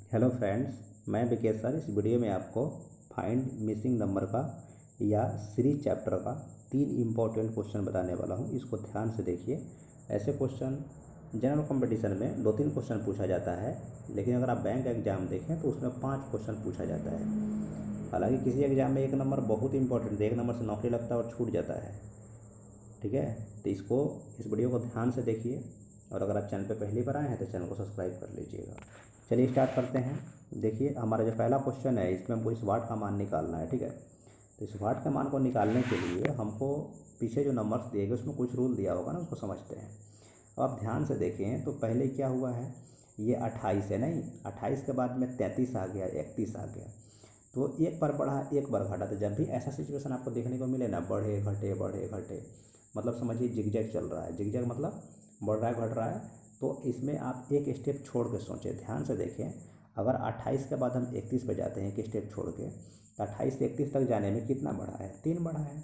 Hello friends, मैं Vikesh sir. इस video में आपको फाइंड मिसिंग नंबर का या सीरीज चैप्टर का 3 इम्पोर्टेंट क्वेश्चन बताने वाला हूं। इसको ध्यान से देखिए। ऐसे क्वेश्चन जनरल कंपटीशन में 2-3 क्वेश्चन पूछा जाता है, लेकिन अगर आप बैंक एग्जाम देखें तो उसमें 5 क्वेश्चन पूछा जाता है। हालांकि किसी एग्जाम में 1 नंबर बहुत इंपॉर्टेंट है, 1 नंबर से नौकरी लगता है और छूट जाता है। ठीक है, तो इस वीडियो को ध्यान से देखिए, और अगर आप चैनल पर पहली बार आए हैं तो चैनल को सब्सक्राइब कर लीजिएगा। चलिए स्टार्ट करते हैं। देखिए, हमारा जो पहला क्वेश्चन है इसमें हमको इस वाट का मान निकालना है। ठीक है, तो इस वाट के मान को निकालने के लिए हमको पीछे जो नंबर्स दिए गए उसमें कुछ रूल दिया होगा ना, उसको समझते हैं। अब आप ध्यान से देखें तो पहले क्या हुआ है, ये 28 है, नहीं 28 के बाद में 33 आ गया, 31 आ गया, तो एक बार बढ़ा एक बार घटा। तो जब भी ऐसा सिचुएशन आपको देखने को मिले ना, बढ़े घटे बढ़े घटे, मतलब समझिए जिगजैग चल रहा है। जिगजैग मतलब बढ़ रहा है घट रहा है, तो इसमें आप एक स्टेप छोड़ के सोचें, ध्यान से देखें। अगर 28 के बाद हम 31 पे जाते हैं एक स्टेप छोड़ के, तो 28 से 31 तक जाने में कितना बढ़ा है, 3 बढ़ा है।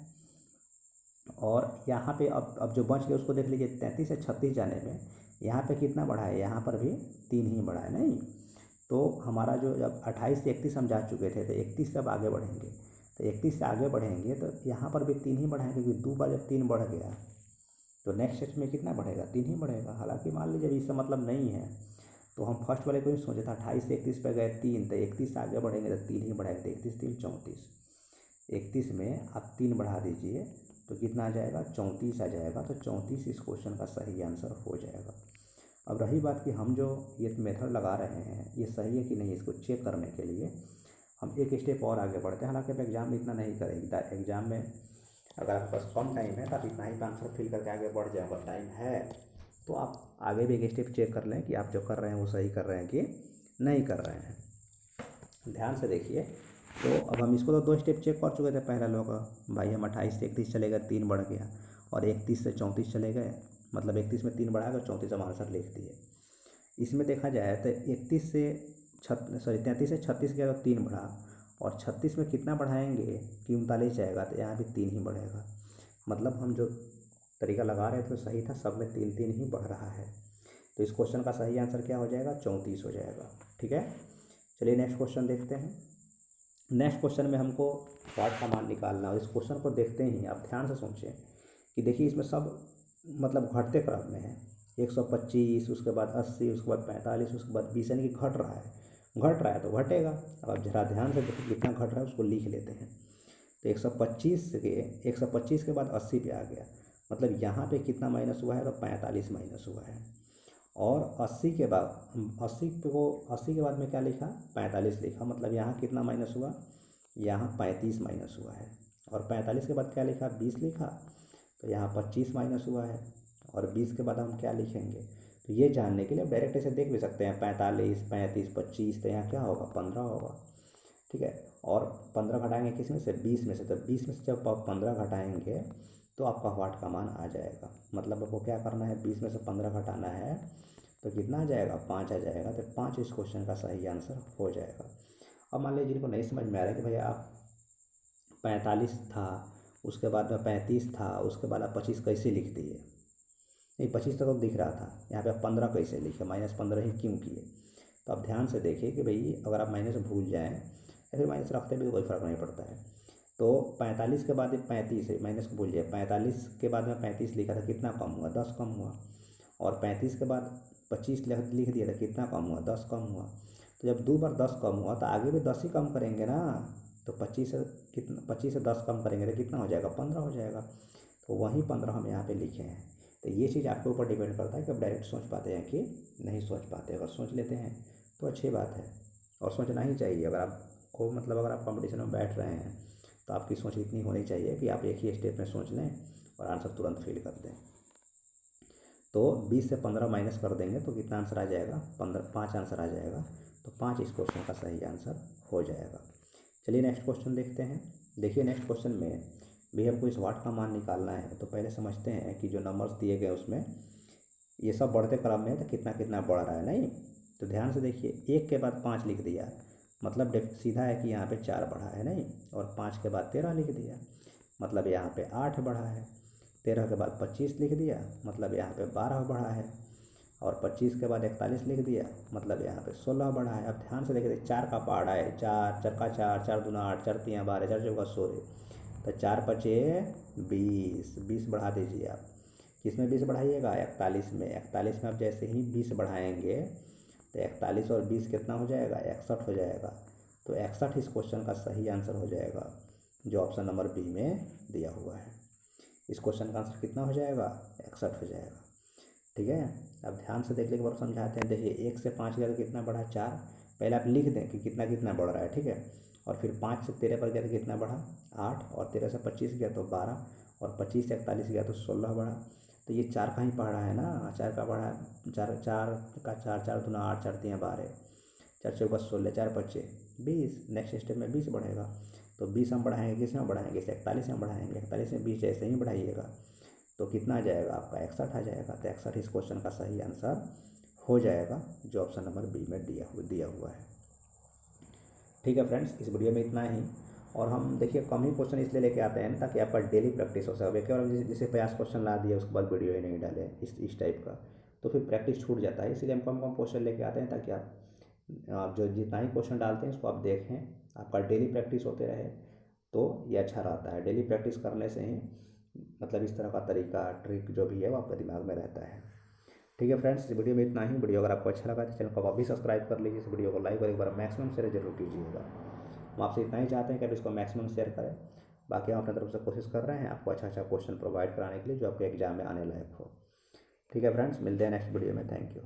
और यहाँ पे अब जो बच गया उसको देख लीजिए, 33 से 36 जाने में यहाँ पे कितना बढ़ा है, यहाँ पर भी 3 ही बढ़ा है, नहीं। तो हमारा जो जब 28 से 31 हम जा चुके थे, तो 31 से अब आगे बढ़ेंगे, तो 31 से आगे बढ़ेंगे तो यहाँ पर भी 3 ही बढ़ाएंगे, क्योंकि 2 बार जब 3 बढ़ गया तो नेक्स्ट स्टेज में कितना बढ़ेगा, 3 ही बढ़ेगा। हालांकि मान लीजिए इसका मतलब नहीं है, तो हम फर्स्ट वाले को ही सोचे था, 28 से 31 पे गए 3, तो 31 से आगे बढ़ेंगे तो 3 ही बढ़ाएंगे, तो 31 3 34, 31 में आप 3 बढ़ा दीजिए तो कितना आ जाएगा, 34 आ जाएगा। तो 34 इस क्वेश्चन का सही आंसर हो जाएगा। अब रही बात कि हम जो ये मेथड लगा रहे हैं ये सही है कि नहीं, इसको चेक करने के लिए हम एक स्टेप और आगे बढ़ते हैं। हालांकि अब एग्ज़ाम में इतना नहीं करेगी, एग्ज़ाम में अगर आपके पास कम टाइम है तो आप इतना ही आंसर फिल करके आगे बढ़ जाए। अगर टाइम है तो आप आगे भी एक स्टेप चेक कर लें कि आप जो कर रहे हैं वो सही कर रहे हैं कि नहीं कर रहे हैं। ध्यान से देखिए, तो अब हम इसको तो 2 स्टेप चेक कर चुके थे। पहला लोग भाई हम 28 से 31 चले गए, 3 बढ़ गया, और 31 से 34 चले गए, मतलब 31 में 3 बढ़ा कर 34 हम आंसर लिख दिए। इसमें देखा जाए तो 33 से 36 गया तो 3 बढ़ा, और 36 में कितना बढ़ाएंगे कि 39 जाएगा, तो यहाँ भी 3 ही बढ़ेगा। मतलब हम जो तरीका लगा रहे थे तो सही था, सब में 3 ही बढ़ रहा है। तो इस क्वेश्चन का सही आंसर क्या हो जाएगा, 34 हो जाएगा। ठीक है, चलिए नेक्स्ट क्वेश्चन देखते हैं। नेक्स्ट क्वेश्चन में हमको वाट का मान निकालना है। इस क्वेश्चन को देखते ही आप ध्यान से सोचें कि देखिए इसमें सब मतलब घटते क्रम में है। 125, उसके बाद 80, उसके बाद 45, उसके बाद 20, यानी कि घट रहा है तो घटेगा। अब जरा ध्यान से देखिए कितना घट रहा है, उसको लिख लेते हैं। तो 125 के बाद 80 पे आ गया, मतलब यहाँ पे कितना माइनस हुआ है, तो 45 माइनस हुआ है। और 80 के बाद 80 के बाद में क्या लिखा, 45 लिखा, मतलब यहाँ कितना माइनस हुआ, यहाँ 35 माइनस हुआ है। और 45 के बाद क्या लिखा, 20 लिखा, तो यहाँ 25 माइनस हुआ है। और 20 के बाद हम क्या लिखेंगे, तो ये जानने के लिए आप डायरेक्ट ऐसे देख भी सकते हैं, 45 35 25, तो यहाँ क्या होगा, 15 होगा। ठीक है, और 15 घटाएंगे किस में से, 20 में से, तो 20 में से जब आप 15 घटाएंगे तो आपका वाट का मान आ जाएगा। मतलब आपको क्या करना है, 20 में से 15 घटाना है, तो कितना आ जाएगा, 5 आ जाएगा। तो 5 इस क्वेश्चन का सही आंसर हो जाएगा। अब मान लीजिए जिनको नहीं समझ में आ रहा है कि भैया आप 45 था, उसके बाद में 35 था, उसके बाद आप 25 कैसे लिख दिए, नहीं 25 तक तो दिख रहा था, यहाँ पे आप 15 कैसे लिखे, -15 ही क्यों किए। तो आप ध्यान से देखिए कि भाई अगर आप माइनस भूल जाएँ या फिर माइनस रखते भी तो कोई फ़र्क नहीं पड़ता है। तो 45 के बाद 35 है, माइनस को भूल जाए, 45 के बाद में 35 लिखा था, कितना कम हुआ, 10 कम हुआ। और 35 के बाद 25 लिख दिया था, कितना कम हुआ, 10 कम हुआ। तो जब 2 बार 10 कम हुआ तो आगे भी 10 ही कम करेंगे ना। तो 25 से 10 कम करेंगे तो कितना हो जाएगा, 15 हो जाएगा। तो वहीं 15 हम यहाँ पे लिखे हैं। तो ये चीज़ आपके ऊपर डिपेंड करता है कि आप डायरेक्ट सोच पाते हैं कि नहीं सोच पाते। अगर सोच लेते हैं तो अच्छी बात है, और सोचना ही चाहिए। अगर आपको मतलब अगर आप कंपटीशन में बैठ रहे हैं तो आपकी सोच इतनी होनी चाहिए कि आप एक ही स्टेप में सोच लें और आंसर तुरंत फिल कर दें। तो 20 से 15 माइनस कर देंगे तो कितना आंसर आ जाएगा, 5 आंसर आ जाएगा। तो 5 इस क्वेश्चन का सही आंसर हो जाएगा। चलिए नेक्स्ट क्वेश्चन देखते हैं। देखिए नेक्स्ट क्वेश्चन में भी हमको इस वाट का मान निकालना है। तो पहले समझते हैं कि जो नंबर्स दिए गए उसमें ये सब बढ़ते क्रम में है, तो कितना कितना बढ़ रहा है, नहीं। तो ध्यान से देखिए, 1 के बाद 5 लिख दिया, मतलब सीधा है कि यहाँ पे 4 बढ़ा है, नहीं। और 5 के बाद 13 लिख दिया, मतलब यहाँ पे 8 बढ़ा है। 13 के बाद 25 लिख दिया, मतलब यहाँ पे 12 बढ़ा है। और 25 के बाद 41 लिख दिया, मतलब यहाँ पे 16 बढ़ा है। अब ध्यान से देखिए, 4 का पहाड़ा है, 4 चक्का 4, 4 दूना 8, 4 तिया 12, 4 चौका 16, तो 4 पचे 20, 20 बढ़ा दीजिए आप। किसमें 20 बढ़ाइएगा? 41 में। 41 में आप जैसे ही 20 बढ़ाएंगे तो 41 और 20 कितना हो जाएगा? 61 हो जाएगा। तो 61 इस क्वेश्चन का सही आंसर हो जाएगा, जो ऑप्शन नंबर बी में दिया हुआ है। इस क्वेश्चन का आंसर कितना हो जाएगा? 61 हो जाएगा। ठीक है, अब ध्यान से देख ले, एक बार समझाते हैं। देखिए 1 से 5 गया तो कितना बढ़ा? 4। पहले आप लिख दें कि कितना कितना बढ़ रहा है, ठीक है। और फिर 5 से 13 पर गया तो कितना बढ़ा? 8। और 13 से 25 गया तो 12, और 25 से 41 गया तो 16 बढ़ा। तो ये 4 का ही पढ़ा है ना, 4 का पढ़ा है। 4 4 का 4, 4 दूना 8, 4 तिया 12, 4 चौका 16, 4 पचे 20। नेक्स्ट स्टेप में 20 बढ़ेगा, तो 20 हम बढ़ाएंगे, किस में बढ़ाएंगे? 41 में बढ़ाएंगे। 41 में 20 जैसे ही बढ़ाइएगा तो कितना आ जाएगा आपका? 61 आ जाएगा। तो 61 इस क्वेश्चन का सही आंसर हो जाएगा, जो ऑप्शन नंबर बी में दिया हुआ है। ठीक है फ्रेंड्स, इस वीडियो में इतना ही। और हम देखिए कम ही क्वेश्चन इसलिए लेके आते हैं ताकि आपका डेली प्रैक्टिस हो सके। केवल जैसे 50 क्वेश्चन ला दिए उसके बाद वीडियो ही नहीं डाले इस टाइप का, तो फिर प्रैक्टिस छूट जाता है। इसीलिए हम कम कम क्वेश्चन लेके आते हैं ताकि आप जो जितना ही क्वेश्चन डालते हैं उसको आप देखें, आपका डेली प्रैक्टिस होते रहे, तो ये अच्छा रहता है। डेली प्रैक्टिस करने से ही मतलब इस तरह का तरीका, ट्रिक जो भी है वो आपके दिमाग में रहता है। ठीक है फ्रेंड्स, इस वीडियो में इतना ही। वीडियो अगर आपको अच्छा लगा तो चैनल को आप भी सब्सक्राइब कर लीजिए, इस वीडियो को लाइक और एक बार मैक्सिमम शेयर जरूर कीजिएगा। हम आपसे इतना ही चाहते हैं कि आप इसको मैक्सिमम शेयर करें। बाकी हम अपनी तरफ से कोशिश कर रहे हैं आपको अच्छा अच्छा क्वेश्चन प्रोवाइड कराने के लिए जो आपके एग्जाम में आने लायक हो। ठीक है फ्रेंड्स, मिलते हैं नेक्स्ट वीडियो में। Thank you.